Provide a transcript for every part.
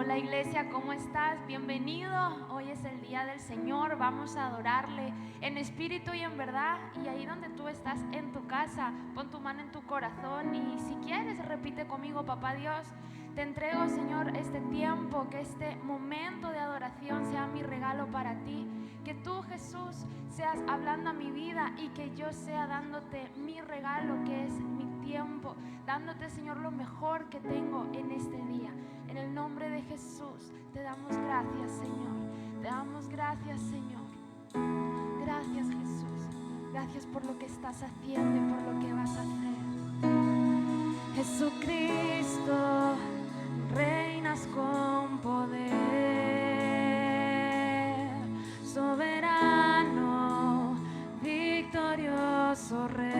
Hola iglesia, ¿cómo estás? Bienvenido. Hoy es el día del Señor. Vamos a adorarle en espíritu y en verdad. Y ahí donde tú estás en tu casa, pon tu mano en tu corazón y si quieres repite conmigo: Papá Dios, te entrego, Señor, este tiempo, que este momento de adoración sea mi regalo para ti. Que tú, Jesús, seas hablando a mi vida y que yo sea dándote mi regalo, que es mi tiempo, dándote, Señor, lo mejor que tengo en este día. En el nombre de Jesús te damos gracias, Señor. Te damos gracias, Señor. Gracias, Jesús. Gracias por lo que estás haciendo y por lo que vas a hacer. Jesucristo, reinas con poder, soberano, victorioso Rey.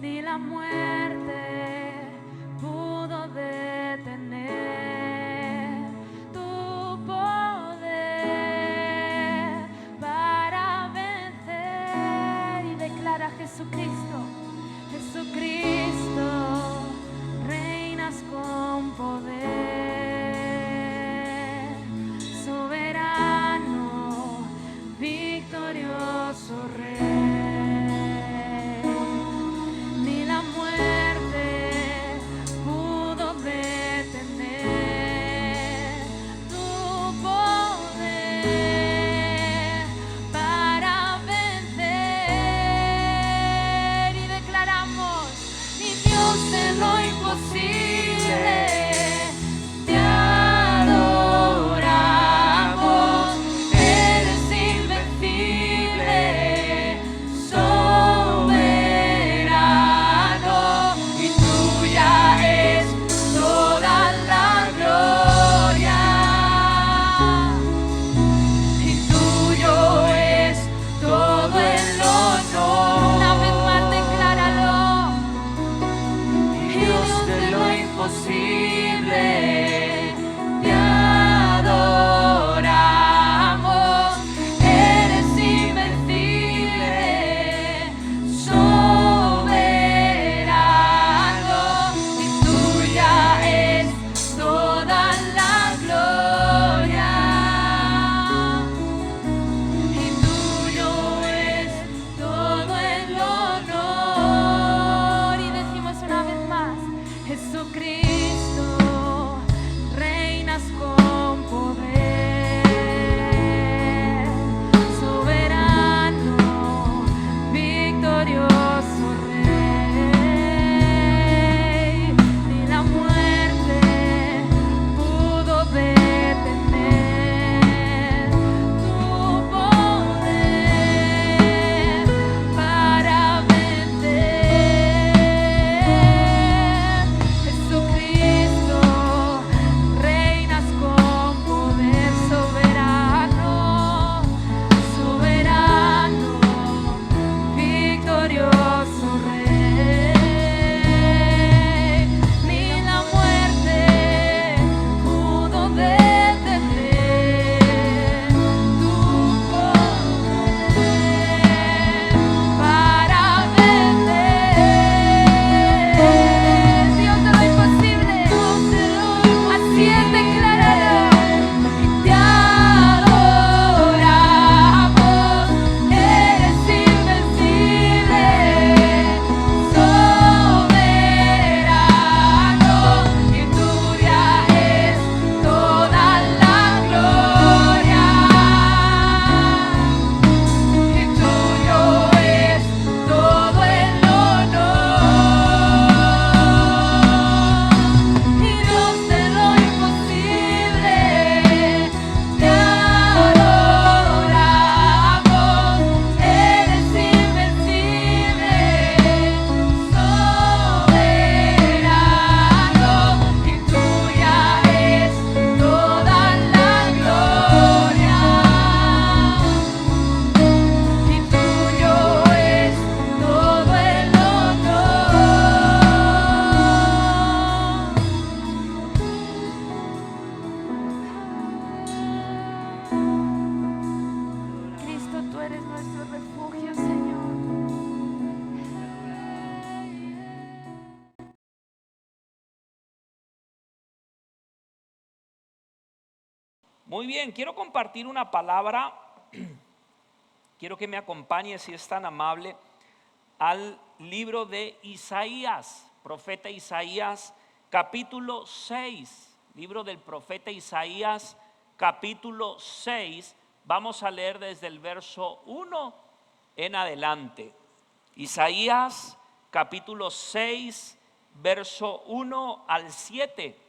Ni la muerte pudo detener tu poder para vencer. Y declara: Jesucristo, Jesucristo, reinas con poder, soberano, victorioso Rey. Ni la muerte pudo detener tu poder para vencer. Y declaramos: ni Dios de lo imposible, te adoramos, eres invencible, soberano, y tuya es toda la gloria, y tuyo es todo el honor. Una vez más, decláralo. Dios de lo imposible, te adoramos, eres invencible, soberano, y tuya es toda la gloria, y tuyo es todo el honor. Y decimos una vez más: Jesucristo, reinas con poder, soberano, victorioso Rey. Ni la muerte pudo detener tu poder para vencer. Jesucristo, reinas con poder. Muy bien, quiero compartir una palabra. Quiero que me acompañe, si es tan amable, al libro de Isaías, profeta Isaías, capítulo 6. Libro del profeta Isaías, capítulo 6. Vamos a leer desde el verso 1 en adelante. Isaías, capítulo 6, verso 1 al 7.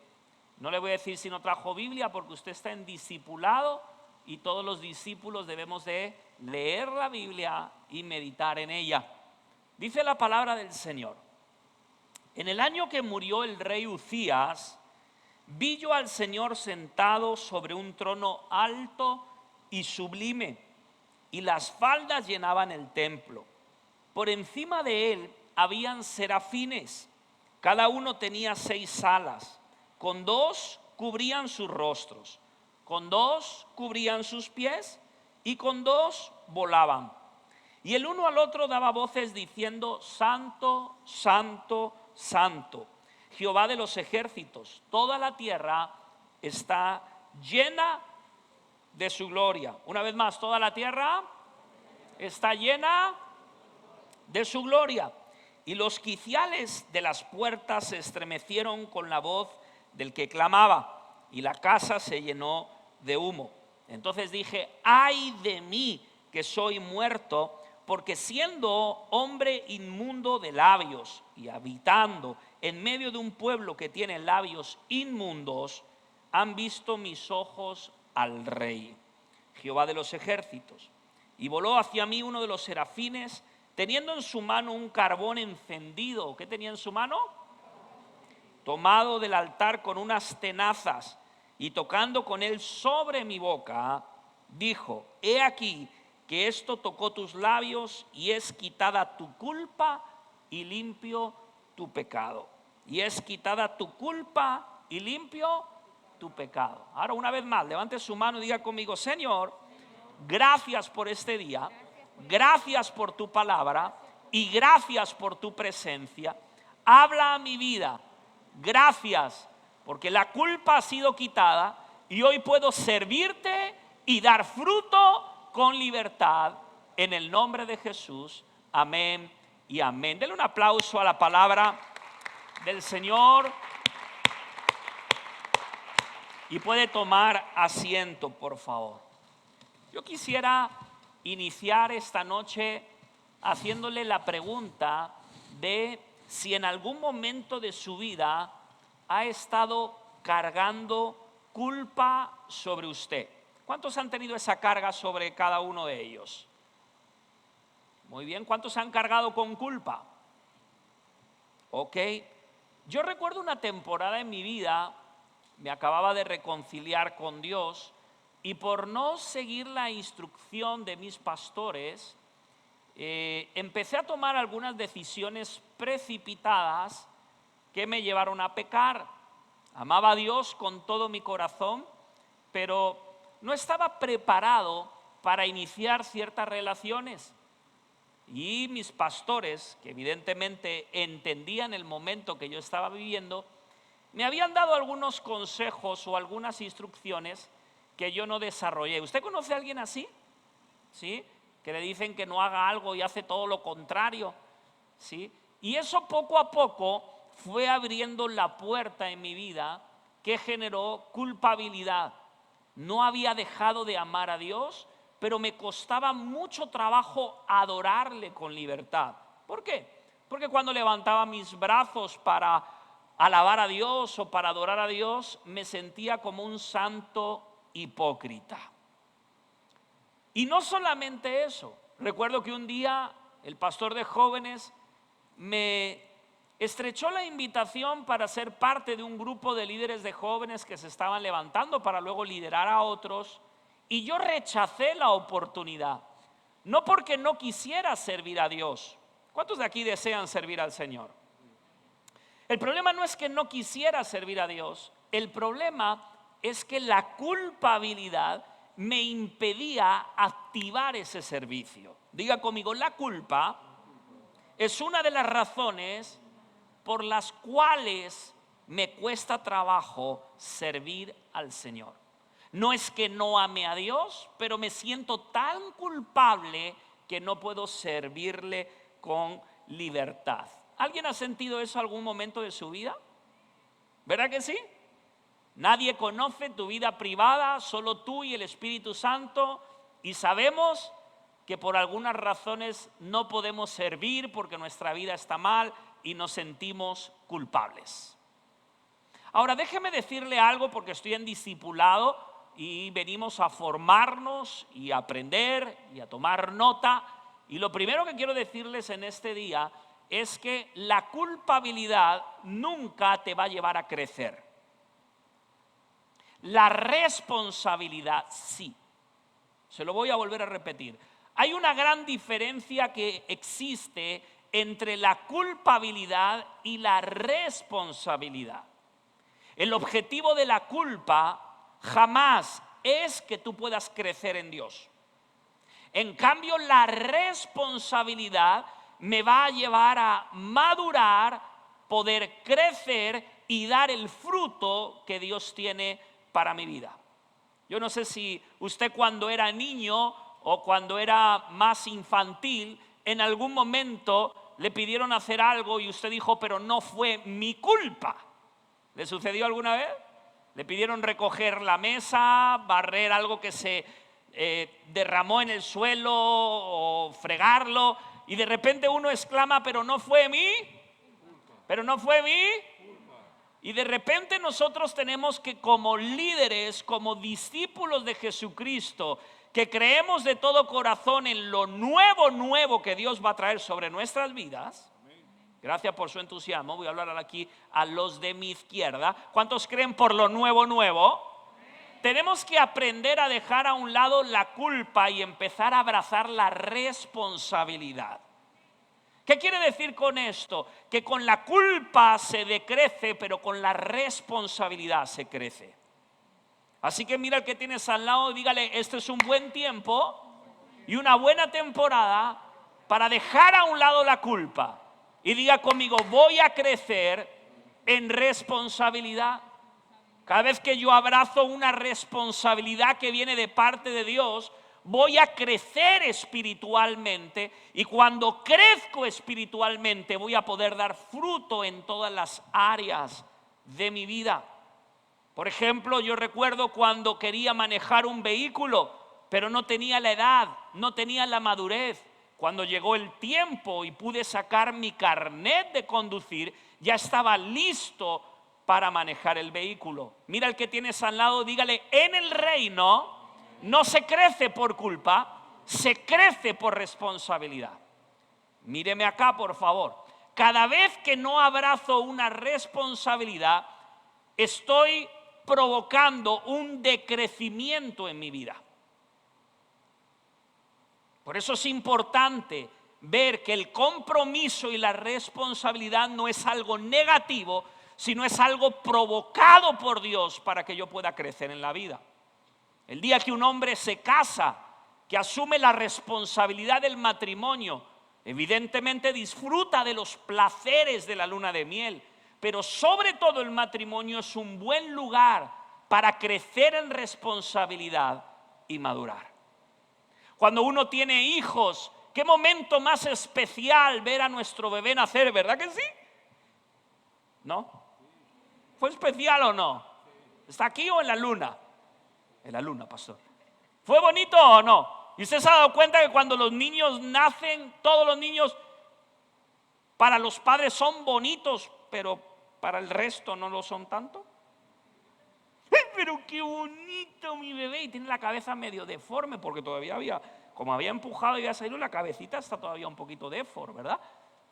No le voy a decir si no trajo Biblia, porque usted está en discipulado y todos los discípulos debemos de leer la Biblia y meditar en ella. Dice la palabra del Señor: en el año que murió el rey Uzías, vi yo al Señor sentado sobre un trono alto y sublime, y las faldas llenaban el templo. Por encima de él habían serafines, cada uno tenía 6 alas. Con 2 cubrían sus rostros, con 2 cubrían sus pies, y con 2 volaban. Y el uno al otro daba voces diciendo: Santo, Santo, Santo, Jehová de los ejércitos, toda la tierra está llena de su gloria. Una vez más, toda la tierra está llena de su gloria. Y los quiciales de las puertas se estremecieron con la voz del que clamaba, y la casa se llenó de humo. Entonces dije: ay de mí, que soy muerto, porque siendo hombre inmundo de labios y habitando en medio de un pueblo que tiene labios inmundos, han visto mis ojos al Rey, Jehová de los ejércitos. Y voló hacia mí uno de los serafines, teniendo en su mano un carbón encendido. ¿Qué tenía en su mano? Tomado del altar con unas tenazas, y tocando con él sobre mi boca, dijo: he aquí que esto tocó tus labios, y es quitada tu culpa y limpio tu pecado. Y es quitada tu culpa y limpio tu pecado. Ahora, una vez más, levante su mano y diga conmigo: Señor, gracias por este día, gracias por tu palabra y gracias por tu presencia. Habla a mi vida. Gracias porque la culpa ha sido quitada y hoy puedo servirte y dar fruto con libertad, en el nombre de Jesús. Amén y amén. Denle un aplauso a la palabra del Señor. Y puede tomar asiento, por favor. Yo quisiera iniciar esta noche haciéndole la pregunta de si en algún momento de su vida ha estado cargando culpa sobre usted. ¿Cuántos han tenido esa carga sobre cada uno de ellos? Muy bien, ¿cuántos han cargado con culpa? Ok, yo recuerdo una temporada en mi vida, me acababa de reconciliar con Dios, y por no seguir la instrucción de mis pastores, empecé a tomar algunas decisiones precipitadas que me llevaron a pecar. Amaba a Dios con todo mi corazón, pero no estaba preparado para iniciar ciertas relaciones. Y mis pastores, que evidentemente entendían el momento que yo estaba viviendo, me habían dado algunos consejos o algunas instrucciones que yo no desarrollé. ¿Usted conoce a alguien así? ¿Sí? Que le dicen que no haga algo y hace todo lo contrario. ¿Sí? Y eso poco a poco fue abriendo la puerta en mi vida que generó culpabilidad. No había dejado de amar a Dios, pero me costaba mucho trabajo adorarle con libertad. ¿Por qué? Porque cuando levantaba mis brazos para alabar a Dios o para adorar a Dios, me sentía como un santo hipócrita. Y no solamente eso, recuerdo que un día el pastor de jóvenes me estrechó la invitación para ser parte de un grupo de líderes de jóvenes que se estaban levantando para luego liderar a otros, y yo rechacé la oportunidad, no porque no quisiera servir a Dios. ¿Cuántos de aquí desean servir al Señor? El problema no es que no quisiera servir a Dios, el problema es que la culpabilidad me impedía activar ese servicio. Diga conmigo: la culpa es una de las razones por las cuales me cuesta trabajo servir al Señor. No es que no ame a Dios, pero me siento tan culpable que no puedo servirle con libertad. ¿Alguien ha sentido eso algún momento de su vida? ¿Verdad que sí? Nadie conoce tu vida privada, solo tú y el Espíritu Santo, y sabemos que por algunas razones no podemos servir porque nuestra vida está mal y nos sentimos culpables. Ahora déjeme decirle algo, porque estoy en discipulado y venimos a formarnos y a aprender y a tomar nota, y lo primero que quiero decirles en este día es que la culpabilidad nunca te va a llevar a crecer. La responsabilidad sí. Se lo voy a volver a repetir. Hay una gran diferencia que existe entre la culpabilidad y la responsabilidad. El objetivo de la culpa jamás es que tú puedas crecer en Dios. En cambio, la responsabilidad me va a llevar a madurar, poder crecer y dar el fruto que Dios tiene para mi vida. Yo no sé si usted cuando era niño o cuando era más infantil, en algún momento le pidieron hacer algo y usted dijo, pero no fue mi culpa. ¿Le sucedió alguna vez? Le pidieron recoger la mesa, barrer algo que se derramó en el suelo o fregarlo, y de repente uno exclama, pero no fue mí, pero no fue mí. Y de repente nosotros tenemos que, como líderes, como discípulos de Jesucristo, que creemos de todo corazón en lo nuevo que Dios va a traer sobre nuestras vidas. Gracias por su entusiasmo. Voy a hablar aquí a los de mi izquierda. ¿Cuántos creen por lo nuevo? Tenemos que aprender a dejar a un lado la culpa y empezar a abrazar la responsabilidad. ¿Qué quiere decir con esto? Que con la culpa se decrece, pero con la responsabilidad se crece. Así que mira al que tienes al lado y dígale, este es un buen tiempo y una buena temporada para dejar a un lado la culpa. Y diga conmigo, voy a crecer en responsabilidad. Cada vez que yo abrazo una responsabilidad que viene de parte de Dios, voy a crecer espiritualmente, y cuando crezco espiritualmente voy a poder dar fruto en todas las áreas de mi vida. Por ejemplo, yo recuerdo cuando quería manejar un vehículo, pero no tenía la edad, no tenía la madurez. Cuando llegó el tiempo y pude sacar mi carnet de conducir, ya estaba listo para manejar el vehículo. Mira al que tienes al lado, dígale, en el reino no se crece por culpa, se crece por responsabilidad. Míreme acá, por favor. Cada vez que no abrazo una responsabilidad, estoy provocando un decrecimiento en mi vida. Por eso es importante ver que el compromiso y la responsabilidad no es algo negativo, sino es algo provocado por Dios para que yo pueda crecer en la vida. El día que un hombre se casa, que asume la responsabilidad del matrimonio, evidentemente disfruta de los placeres de la luna de miel, pero sobre todo el matrimonio es un buen lugar para crecer en responsabilidad y madurar. Cuando uno tiene hijos, qué momento más especial ver a nuestro bebé nacer, ¿verdad que sí? ¿No? ¿Fue especial o no? ¿Está aquí o en la luna? En la luna, pastor. ¿Fue bonito o no? ¿Y usted se ha dado cuenta que cuando los niños nacen, todos los niños para los padres son bonitos, pero para el resto no lo son tanto? Pero qué bonito mi bebé, y tiene la cabeza medio deforme porque todavía como había empujado y había salido, la cabecita está todavía un poquito deforme, ¿verdad?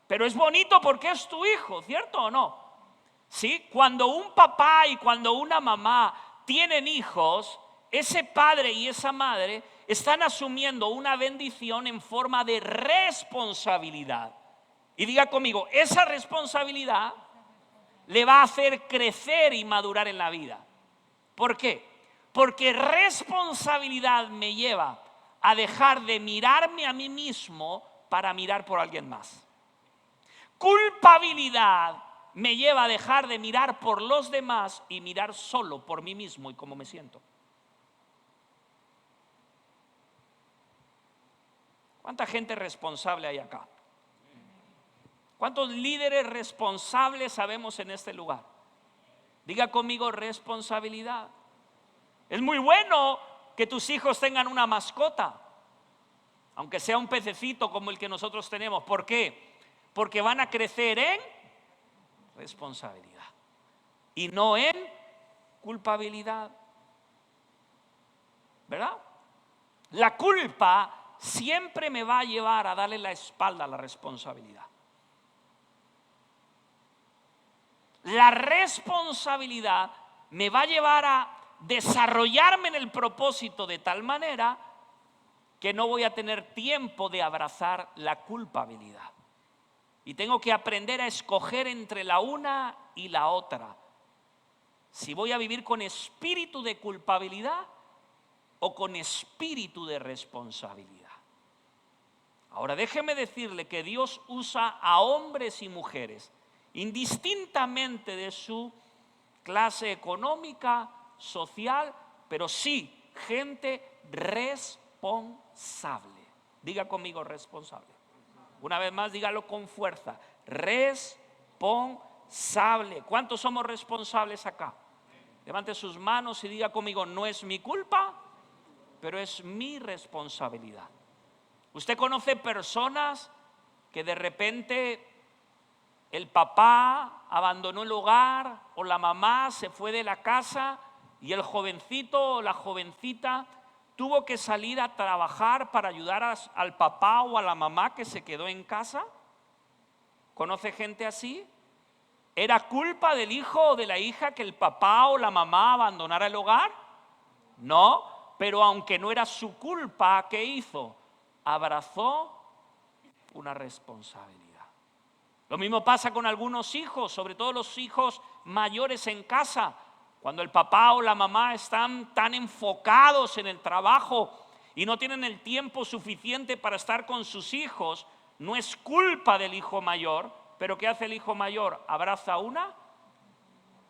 Pero es bonito porque es tu hijo, ¿cierto o no? ¿Sí? Cuando un papá y cuando una mamá tienen hijos, ese padre y esa madre están asumiendo una bendición en forma de responsabilidad. Y diga conmigo, esa responsabilidad le va a hacer crecer y madurar en la vida. ¿Por qué? Porque responsabilidad me lleva a dejar de mirarme a mí mismo para mirar por alguien más. Culpabilidad me lleva a dejar de mirar por los demás y mirar solo por mí mismo y cómo me siento. ¿Cuánta gente responsable hay acá? ¿Cuántos líderes responsables sabemos en este lugar? Diga conmigo responsabilidad. Es muy bueno que tus hijos tengan una mascota, aunque sea un pececito como el que nosotros tenemos. ¿Por qué? Porque van a crecer en responsabilidad y no en culpabilidad, ¿verdad? La culpa siempre me va a llevar a darle la espalda a la responsabilidad. La responsabilidad me va a llevar a desarrollarme en el propósito de tal manera que no voy a tener tiempo de abrazar la culpabilidad. Y tengo que aprender a escoger entre la una y la otra. Si voy a vivir con espíritu de culpabilidad o con espíritu de responsabilidad. Ahora déjeme decirle que Dios usa a hombres y mujeres indistintamente de su clase económica, social, pero sí gente responsable. Diga conmigo responsable. Una vez más, dígalo con fuerza. Responsable. ¿Cuántos somos responsables acá? Levante sus manos y diga conmigo, no es mi culpa, pero es mi responsabilidad. Usted conoce personas que de repente el papá abandonó el hogar o la mamá se fue de la casa y el jovencito o la jovencita tuvo que salir a trabajar para ayudar al papá o a la mamá que se quedó en casa. ¿Conoce gente así? ¿Era culpa del hijo o de la hija que el papá o la mamá abandonara el hogar? No, pero aunque no era su culpa, ¿qué hizo? Abrazó una responsabilidad. Lo mismo pasa con algunos hijos, sobre todo los hijos mayores en casa. Cuando el papá o la mamá están tan enfocados en el trabajo y no tienen el tiempo suficiente para estar con sus hijos, no es culpa del hijo mayor, pero ¿qué hace el hijo mayor? Abraza una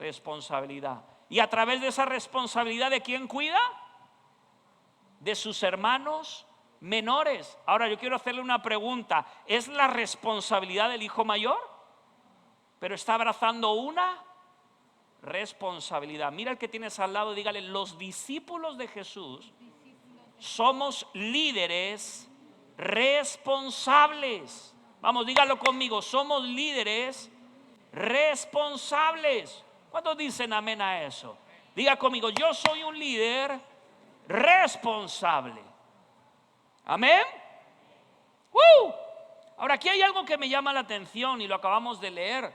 responsabilidad. Y a través de esa responsabilidad, ¿de quién cuida? De sus hermanos menores. Ahora yo quiero hacerle una pregunta. ¿Es la responsabilidad del hijo mayor? Pero está abrazando una responsabilidad. Mira el que tienes al lado y dígale, los discípulos de Jesús somos líderes responsables. Vamos, dígalo conmigo, somos líderes responsables. ¿Cuántos dicen amén a eso? Diga conmigo, yo soy un líder responsable. Amén. Ahora aquí hay algo que me llama la atención y lo acabamos de leer.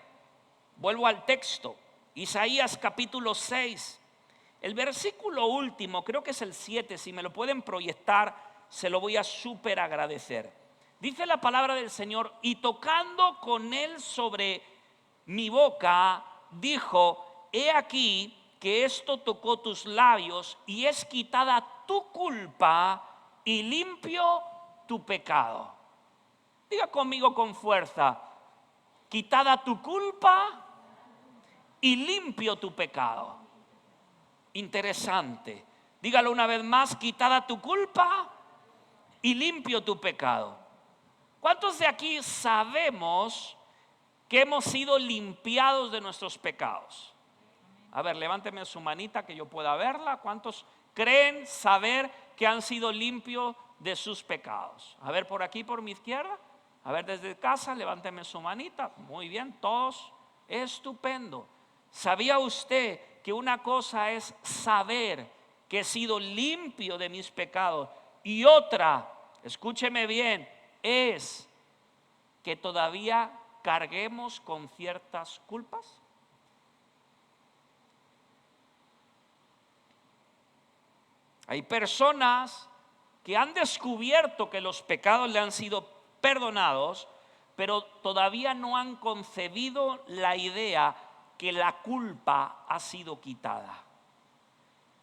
Vuelvo al texto, Isaías capítulo 6, el versículo último, creo que es el 7, si me lo pueden proyectar, se lo voy a súper agradecer. Dice la palabra del Señor, y tocando con él sobre mi boca, dijo, he aquí que esto tocó tus labios y es quitada tu culpa y limpio tu pecado. Diga conmigo con fuerza, quitada tu culpa y limpio tu pecado. Interesante. Dígalo una vez más, quitada tu culpa y limpio tu pecado. ¿Cuántos de aquí sabemos que hemos sido limpiados de nuestros pecados? A ver, levánteme su manita que yo pueda verla. ¿Cuántos creen saber que han sido limpios de sus pecados? A ver, por aquí, por mi izquierda. A ver, desde casa, levánteme su manita. Muy bien, todos. Estupendo. ¿Sabía usted que una cosa es saber que he sido limpio de mis pecados y otra, escúcheme bien, es que todavía carguemos con ciertas culpas? Hay personas que han descubierto que los pecados le han sido perdonados, pero todavía no han concebido la idea que la culpa ha sido quitada.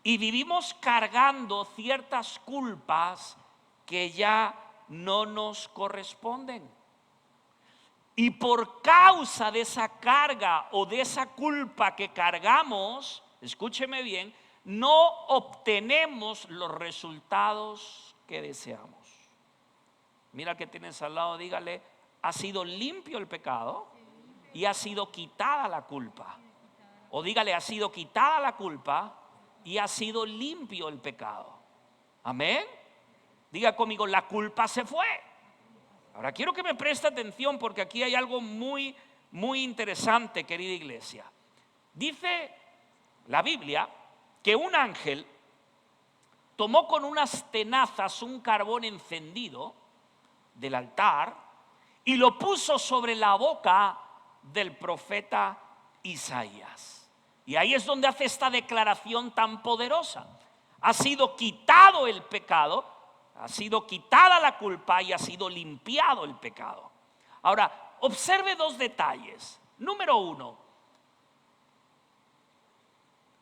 Y vivimos cargando ciertas culpas que ya no nos corresponden. Y por causa de esa carga o de esa culpa que cargamos, escúcheme bien, no obtenemos los resultados que deseamos. Mira al que tienes al lado, dígale, ha sido limpio el pecado y ha sido quitada la culpa. O dígale, ha sido quitada la culpa y ha sido limpio el pecado. Amén. Diga conmigo, la culpa se fue. Ahora quiero que me preste atención porque aquí hay algo muy, muy interesante, querida iglesia. Dice la Biblia que un ángel tomó con unas tenazas un carbón encendido del altar y lo puso sobre la boca del profeta Isaías. Y ahí es donde hace esta declaración tan poderosa. Ha sido quitado el pecado, ha sido quitada la culpa y ha sido limpiado el pecado. Ahora, observe dos detalles. Número uno,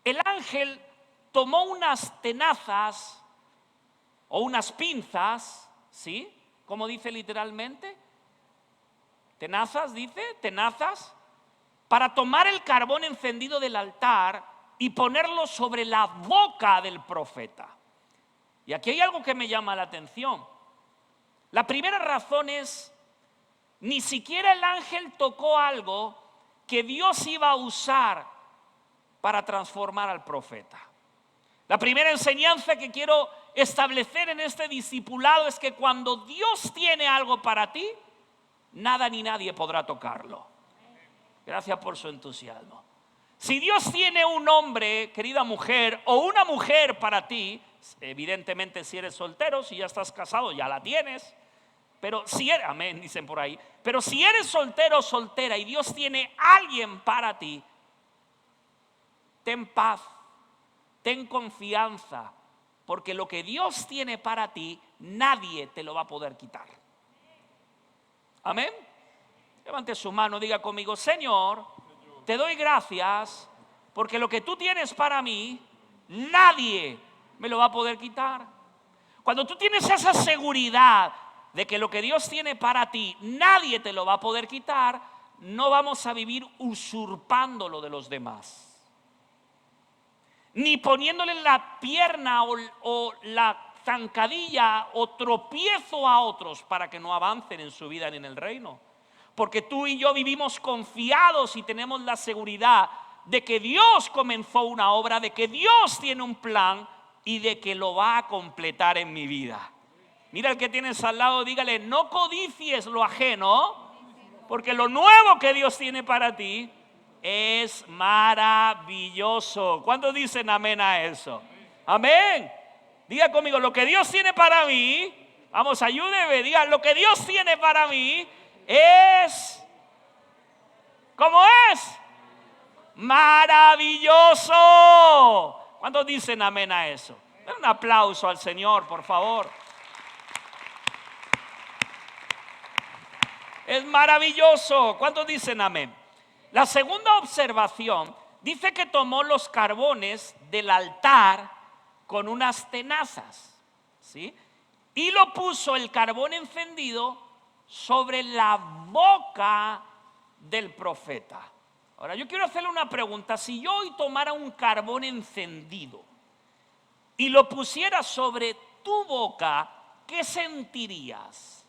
el ángel tomó unas tenazas o unas pinzas, ¿sí? ¿Cómo dice literalmente? Tenazas, dice, tenazas, para tomar el carbón encendido del altar y ponerlo sobre la boca del profeta. Y aquí hay algo que me llama la atención. La primera razón es, ni siquiera el ángel tocó algo que Dios iba a usar para transformar al profeta. La primera enseñanza que quiero establecer en este discipulado es que cuando Dios tiene algo para ti, nada ni nadie podrá tocarlo. Gracias por su entusiasmo. Si Dios tiene un hombre, querida mujer, o una mujer para ti, evidentemente si eres soltero, si ya estás casado ya la tienes, pero si eres, amén, dicen por ahí, pero si eres soltero o soltera y Dios tiene alguien para ti, ten paz, ten confianza, porque lo que Dios tiene para ti, nadie te lo va a poder quitar. Amén. Levante su mano, diga conmigo, Señor, te doy gracias porque lo que tú tienes para mí, nadie me lo va a poder quitar. Cuando tú tienes esa seguridad de que lo que Dios tiene para ti, nadie te lo va a poder quitar, no vamos a vivir usurpando lo de los demás, ni poniéndole la pierna o la zancadilla o tropiezo a otros para que no avancen en su vida ni en el reino. Porque tú y yo vivimos confiados y tenemos la seguridad de que Dios comenzó una obra, de que Dios tiene un plan y de que lo va a completar en mi vida. Mira al que tienes al lado, dígale, no codicies lo ajeno, porque lo nuevo que Dios tiene para ti es maravilloso. ¿Cuántos dicen amén a eso? Amén. Diga conmigo, lo que Dios tiene para mí, vamos, ayúdeme, diga, lo que Dios tiene para mí es, ¿cómo es? Maravilloso. ¿Cuántos dicen amén a eso? Den un aplauso al Señor, por favor. Es maravilloso. ¿Cuántos dicen amén? La segunda observación dice que tomó los carbones del altar con unas tenazas, ¿sí? Y lo puso el carbón encendido sobre la boca del profeta. Ahora yo quiero hacerle una pregunta. Si yo hoy tomara un carbón encendido y lo pusiera sobre tu boca, ¿qué sentirías?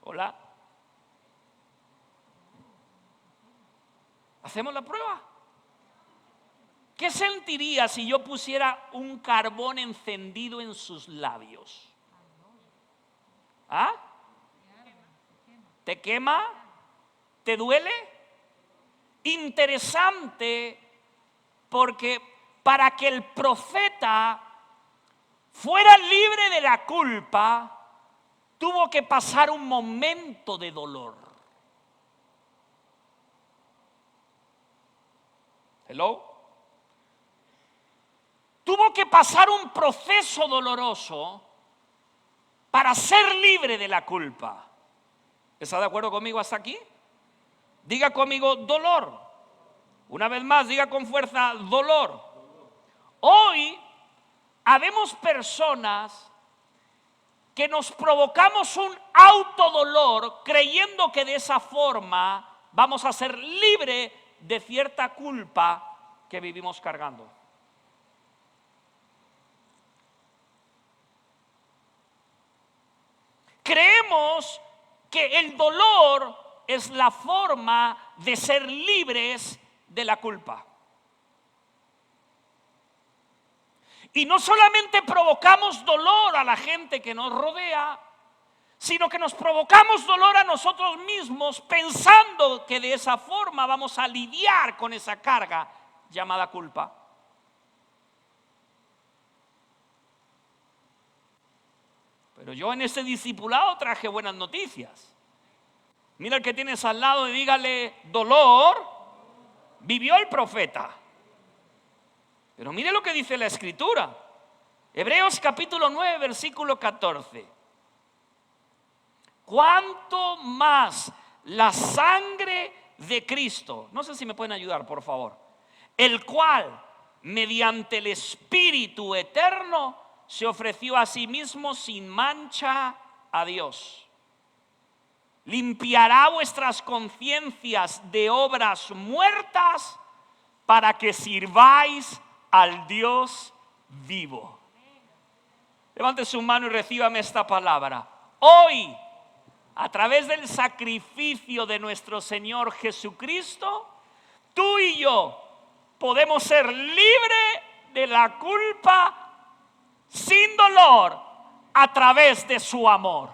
Hola. ¿Hacemos la prueba? ¿Qué sentirías si yo pusiera un carbón encendido en sus labios? ¿Ah? ¿Te quema? ¿Te duele? Interesante, porque para que el profeta fuera libre de la culpa, tuvo que pasar un momento de dolor. Hello. Tuvo que pasar un proceso doloroso para ser libre de la culpa. ¿Está de acuerdo conmigo hasta aquí? Diga conmigo dolor. Una vez más, diga con fuerza dolor. Hoy habemos personas que nos provocamos un autodolor creyendo que de esa forma vamos a ser libres de cierta culpa que vivimos cargando. creemos que el dolor es la forma de ser libres de la culpa. Y no solamente provocamos dolor a la gente que nos rodea, sino que nos provocamos dolor a nosotros mismos pensando que de esa forma vamos a lidiar con esa carga llamada culpa. Pero yo en este discipulado traje buenas noticias. Mira el que tienes al lado y dígale: dolor vivió el profeta. Pero mire lo que dice la Escritura. Hebreos capítulo 9, versículo 14. ¿Cuánto más la sangre de Cristo? No sé si me pueden ayudar, por favor. El cual, mediante el Espíritu eterno, se ofreció a sí mismo sin mancha a Dios. Limpiará vuestras conciencias de obras muertas para que sirváis al Dios vivo. Levante su mano y recíbame esta palabra. Hoy, a través del sacrificio de nuestro Señor Jesucristo, tú y yo podemos ser libres de la culpa sin dolor a través de su amor.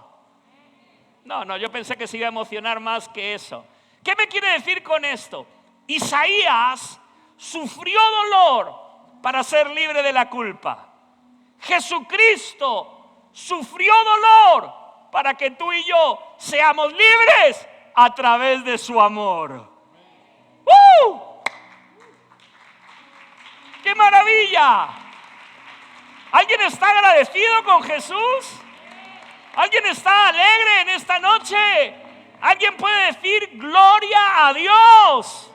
No, yo pensé que se iba a emocionar más que eso. ¿Qué me quiere decir con esto? Isaías sufrió dolor para ser libre de la culpa. Jesucristo sufrió dolor para que tú y yo seamos libres a través de su amor. ¡Qué maravilla! ¿Alguien está agradecido con Jesús? ¿Alguien está alegre en esta noche? ¿Alguien puede decir gloria a Dios?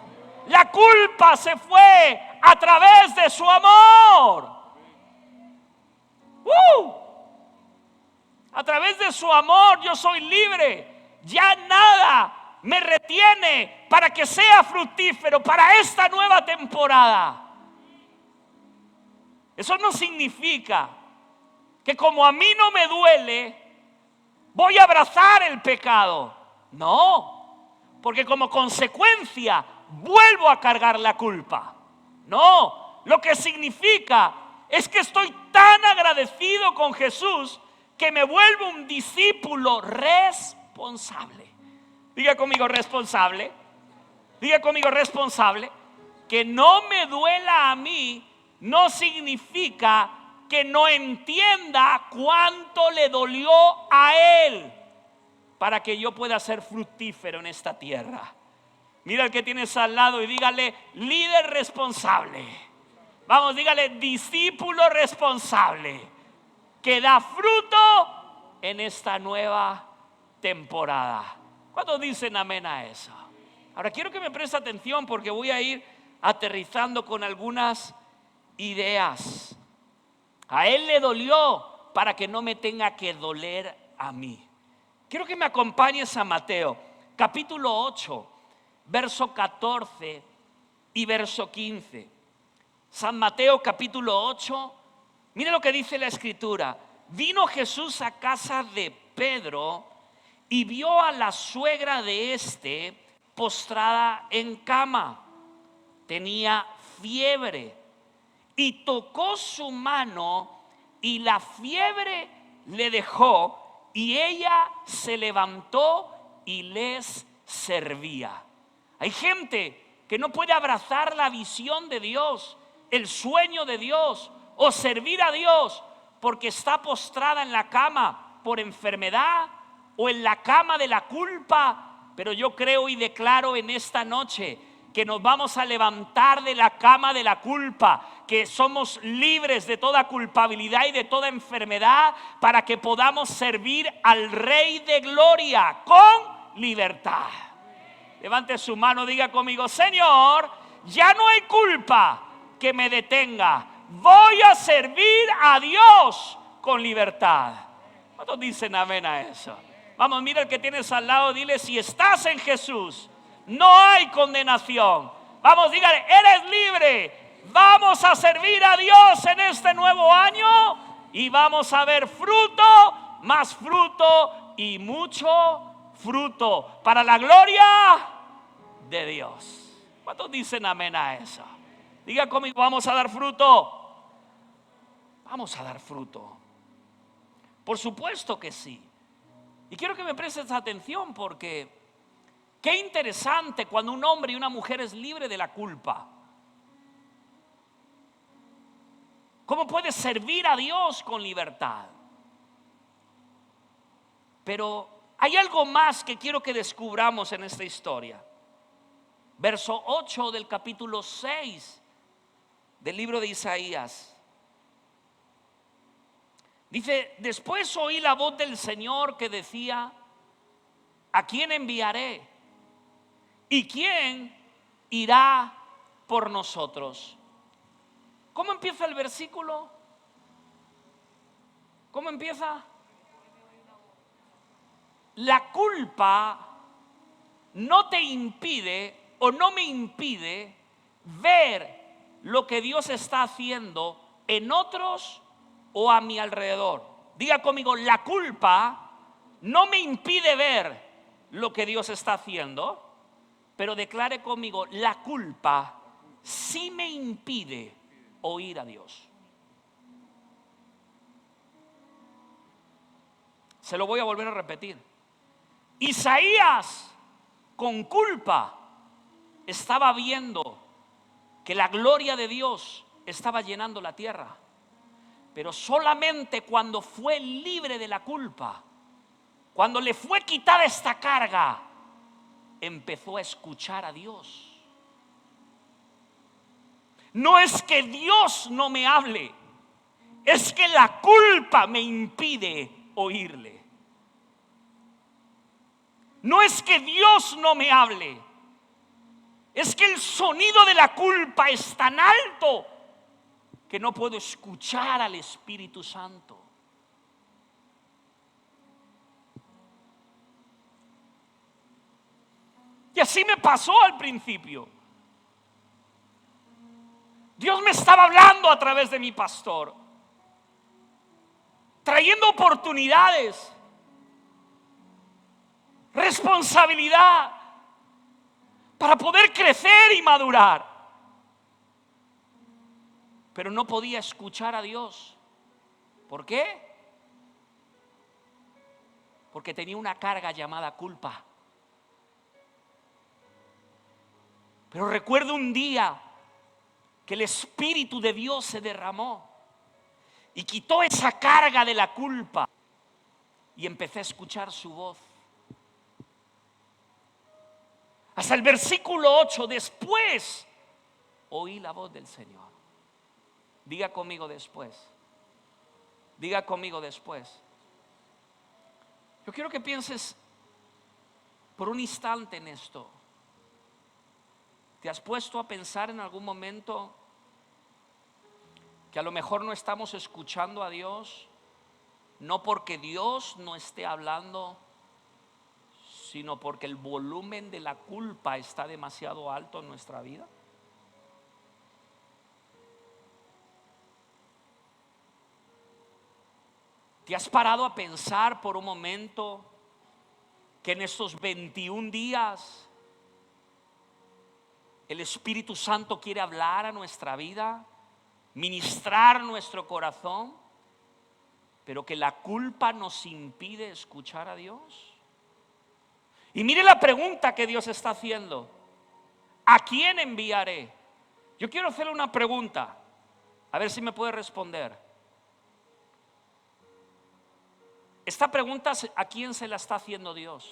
La culpa se fue a través de su amor. A través de su amor yo soy libre. Ya nada me retiene para que sea fructífero para esta nueva temporada. Eso no significa que como a mí no me duele, voy a abrazar el pecado. No, porque como consecuencia vuelvo a cargar la culpa. No, lo que significa es que estoy tan agradecido con Jesús que me vuelvo un discípulo responsable. Diga conmigo responsable. Diga conmigo responsable. Que no me duela a mí no significa que no entienda cuánto le dolió a Él para que yo pueda ser fructífero en esta tierra. Mira al que tienes al lado y dígale: líder responsable. Vamos, dígale: discípulo responsable, que da fruto en esta nueva temporada. ¿Cuántos dicen amén a eso? Ahora quiero que me preste atención porque voy a ir aterrizando con algunas ideas. A Él le dolió para que no me tenga que doler a mí. Quiero que me acompañes a Mateo capítulo 8, verso 14 y verso 15. San Mateo capítulo 8, mire lo que dice la Escritura. Vino Jesús a casa de Pedro y vio a la suegra de éste postrada en cama. Tenía fiebre y tocó su mano y la fiebre le dejó y ella se levantó y les servía. Hay gente que no puede abrazar la visión de Dios, el sueño de Dios o servir a Dios porque está postrada en la cama por enfermedad o en la cama de la culpa. Pero yo creo y declaro en esta noche que nos vamos a levantar de la cama de la culpa, que somos libres de toda culpabilidad y de toda enfermedad para que podamos servir al Rey de Gloria con libertad. Levante su mano, diga conmigo: Señor, ya no hay culpa que me detenga. Voy a servir a Dios con libertad. ¿Cuántos dicen amén a eso? Vamos, mira el que tienes al lado, dile: si estás en Jesús, no hay condenación. Vamos, dígale: eres libre. Vamos a servir a Dios en este nuevo año y vamos a ver fruto, más fruto y mucho fruto para la gloria de Dios. ¿Cuántos dicen amén a eso? Diga conmigo, vamos a dar fruto. Vamos a dar fruto. Por supuesto que sí. Y quiero que me prestes atención porque qué interesante cuando un hombre y una mujer es libre de la culpa. ¿Cómo puede servir a Dios con libertad? Pero hay algo más que quiero que descubramos en esta historia. Verso 8 del capítulo 6 del libro de Isaías. Dice: después oí la voz del Señor que decía: ¿a quién enviaré? ¿Y quién irá por nosotros? ¿Cómo empieza el versículo? ¿Cómo empieza? La culpa no te impide o no me impide ver lo que Dios está haciendo en otros o a mi alrededor. Diga conmigo, la culpa no me impide ver lo que Dios está haciendo, pero declare conmigo, la culpa sí me impide oír a Dios. Se lo voy a volver a repetir. Isaías, con culpa, estaba viendo que la gloria de Dios estaba llenando la tierra. Pero solamente cuando fue libre de la culpa, cuando le fue quitada esta carga, empezó a escuchar a Dios. No es que Dios no me hable, es que la culpa me impide oírle. No es que Dios no me hable, es que el sonido de la culpa es tan alto que no puedo escuchar al Espíritu Santo. Y así me pasó al principio. Dios me estaba hablando a través de mi pastor, trayendo oportunidades, responsabilidad para poder crecer y madurar. Pero no podía escuchar a Dios. ¿Por qué? Porque tenía una carga llamada culpa. Pero recuerdo un día que el Espíritu de Dios se derramó y quitó esa carga de la culpa y empecé a escuchar su voz. Hasta el versículo 8, después oí la voz del Señor. Diga conmigo después. Diga conmigo después. Yo quiero que pienses por un instante en esto. ¿Te has puesto a pensar en algún momento que a lo mejor no estamos escuchando a Dios? No porque Dios no esté hablando, sino porque el volumen de la culpa está demasiado alto en nuestra vida. ¿Te has parado a pensar por un momento que en estos 21 días el Espíritu Santo quiere hablar a nuestra vida, ministrar nuestro corazón, pero que la culpa nos impide escuchar a Dios? Y mire la pregunta que Dios está haciendo: ¿a quién enviaré? Yo quiero hacerle una pregunta, a ver si me puede responder. Esta pregunta, ¿a quién se la está haciendo Dios?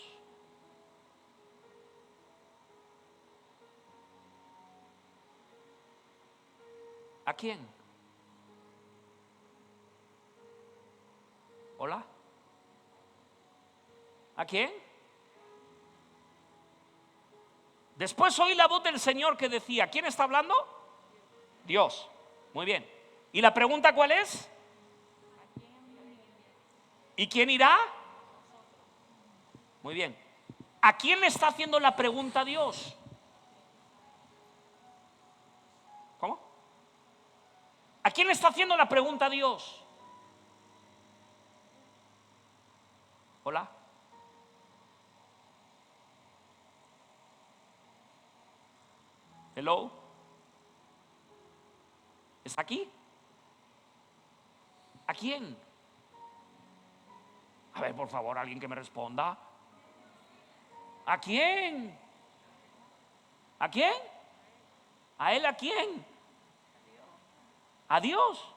¿A quién? ¿Hola? ¿A quién? Después oí la voz del Señor que decía: ¿quién está hablando? Dios. Muy bien. ¿Y la pregunta cuál es? ¿Y quién irá? Muy bien. ¿A quién le está haciendo la pregunta Dios? ¿Cómo? ¿A quién le está haciendo la pregunta Dios? ¿Hola? Hello. ¿Es aquí? ¿A quién? A ver, por favor, alguien que me responda. ¿A quién? ¿A quién? ¿A él a quién? ¿A Dios?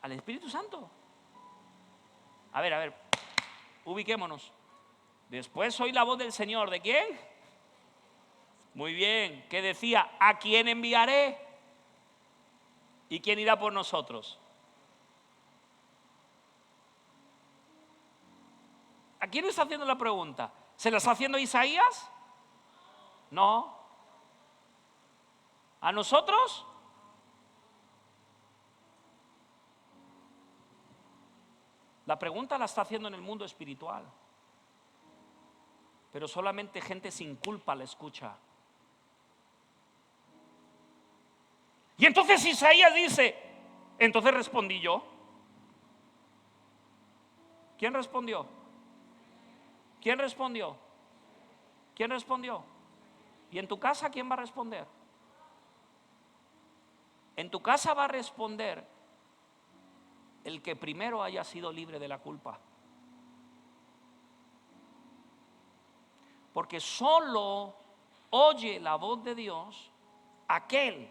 ¿Al Espíritu Santo? A ver, ubiquémonos. Después oí la voz del Señor. ¿De quién? Muy bien. ¿Qué decía? ¿A quién enviaré? ¿Y quién irá por nosotros? ¿A quién está haciendo la pregunta? ¿Se la está haciendo Isaías? No. ¿A nosotros? La pregunta la está haciendo en el mundo espiritual. Pero solamente gente sin culpa la escucha. Y entonces Isaías dice, entonces respondí yo. ¿Quién respondió? ¿Quién respondió? ¿Quién respondió? ¿Y en tu casa quién va a responder? En tu casa va a responder el que primero haya sido libre de la culpa. Porque solo oye la voz de Dios aquel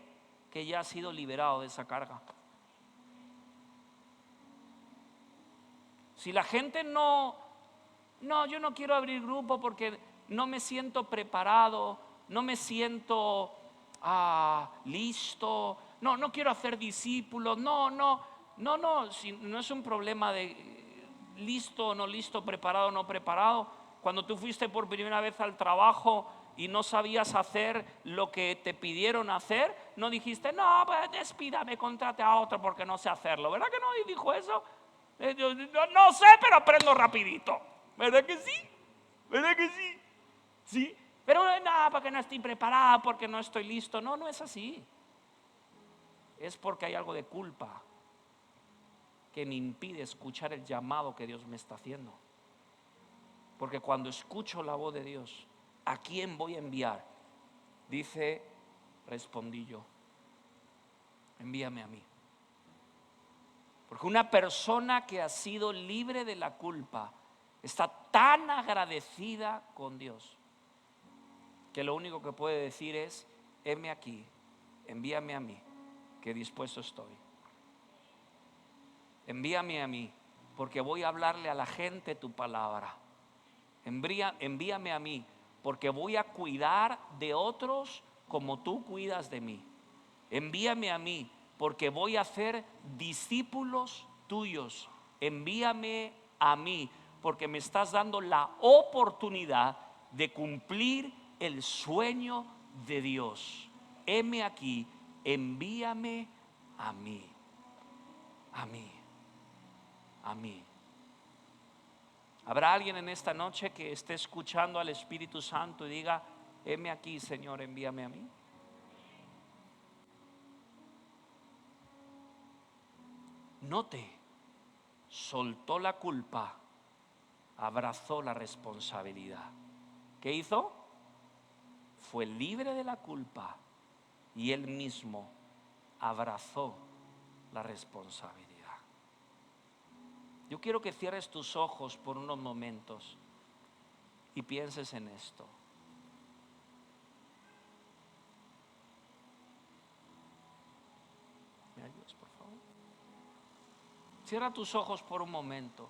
que ya ha sido liberado de esa carga. Si la gente no, yo no quiero abrir grupo porque no me siento preparado, no me siento listo, no quiero hacer discípulos, si no es un problema de listo o no listo, preparado o no preparado. Cuando tú fuiste por primera vez al trabajo y no sabías hacer lo que te pidieron hacer, no dijiste, no, pues despídame, contrate a otro porque no sé hacerlo. ¿Verdad que no dijo eso? No sé, pero aprendo rapidito. ¿Verdad que sí? ¿Verdad que sí? Sí. Pero no, porque no estoy preparado, porque no estoy listo. No es así. Es porque hay algo de culpa que me impide escuchar el llamado que Dios me está haciendo. Porque cuando escucho la voz de Dios, ¿a quién voy a enviar? Dice, respondí yo. Envíame a mí. Porque una persona que ha sido libre de la culpa está tan agradecida con Dios que lo único que puede decir es, heme aquí, envíame a mí, que dispuesto estoy. Envíame a mí, porque voy a hablarle a la gente tu palabra. Envíame a mí, porque voy a cuidar de otros como tú cuidas de mí. Envíame a mí, porque voy a hacer discípulos tuyos. Envíame a mí, porque me estás dando la oportunidad de cumplir el sueño de Dios. Heme aquí, envíame a mí. A mí. A mí. ¿Habrá alguien en esta noche que esté escuchando al Espíritu Santo y diga, heme aquí, Señor, envíame a mí? Note, soltó la culpa, abrazó la responsabilidad. ¿Qué hizo? Fue libre de la culpa y él mismo abrazó la responsabilidad. Yo quiero que cierres tus ojos por unos momentos y pienses en esto. ¿Me ayudas, por favor? Cierra tus ojos por un momento.